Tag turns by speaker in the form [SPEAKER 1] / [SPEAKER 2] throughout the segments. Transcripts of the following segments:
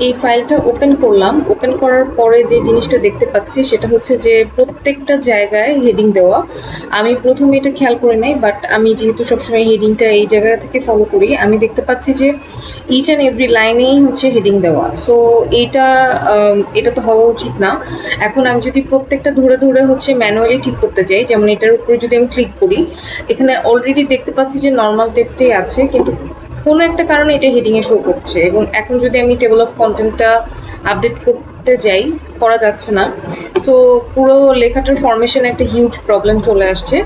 [SPEAKER 1] এই ফাইলটা ওপেন করলাম। ওপেন করার পরে যে জিনিসটা দেখতে পাচ্ছি সেটা হচ্ছে যে প্রত্যেকটা জায়গায় হেডিং দেওয়া। আমি প্রথমে এটা খেয়াল করি নাই, বাট আমি যেহেতু সবসময় হেডিংটা এই জায়গা থেকে ফলো করি, আমি দেখতে পাচ্ছি যে ইচ অ্যান্ড এভরি লাইনেই হচ্ছে হেডিং দেওয়া। সো এটা তো হওয়া উচিত না। এখন আমি যদি প্রত্যেকটা ধরে ধরে হচ্ছে ম্যানুয়ালি ঠিক করতে যাই, যেমন এটার উপরে যদি আমি ক্লিক করি, এখানে অলরেডি দেখতে পাচ্ছি যে নর্মাল টেক্সটেই আছে, কিন্তু কোনো একটা কারণে এটা হেডিংয়ে শো করছে। এবং এখন যদি আমি টেবল অফ কন্টেন্টটা আপডেট করতে যাই, করা যাচ্ছে না। সো পুরো লেখাটার ফরমেশনে একটা হিউজ প্রবলেম চলে আসছে।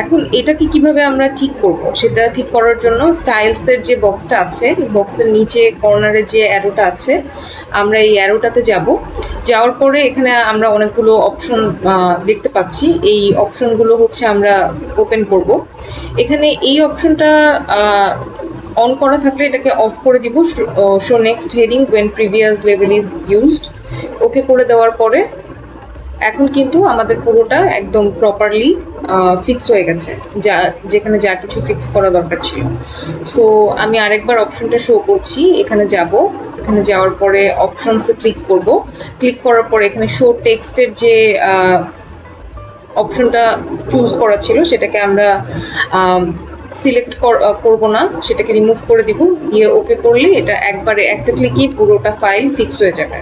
[SPEAKER 1] এখন এটাকে কিভাবে আমরা ঠিক করব, সেটা ঠিক করার জন্য স্টাইলসের যে বক্সটা আছে, বক্সের নিচে কর্নারে যে অ্যারোটা আছে, আমরা এই অ্যারোটাতে যাব। যাওয়ার পরে এখানে আমরা অনেকগুলো অপশন দেখতে পাচ্ছি। এই অপশনগুলো হচ্ছে আমরা ওপেন করব। এখানে এই অপশনটা অন করা থাকলে এটাকে অফ করে দিব। Show next heading when previous level is used, okay করে দেওয়ার পরে এখন কিন্তু আমাদের পুরোটা একদম প্রপারলি ফিক্স হয়ে গেছে, যেখানে যা কিছু ফিক্স করা দরকার ছিল। সো আমি আরেকবার অপশনটা শো করছি। এখানে যাব, এখানে যাওয়ার পরে অপশনসে ক্লিক করব। ক্লিক করার পরে এখানে শো টেক্সটের যে অপশনটা চুজ করা ছিল সেটাকে আমরা সিলেক্ট করব না, সেটাকে রিমুভ করে দিব। দিয়ে ওকে করলে এটা একবারে একটা ক্লিকই পুরোটা ফাইল ফিক্স হয়ে যাবে।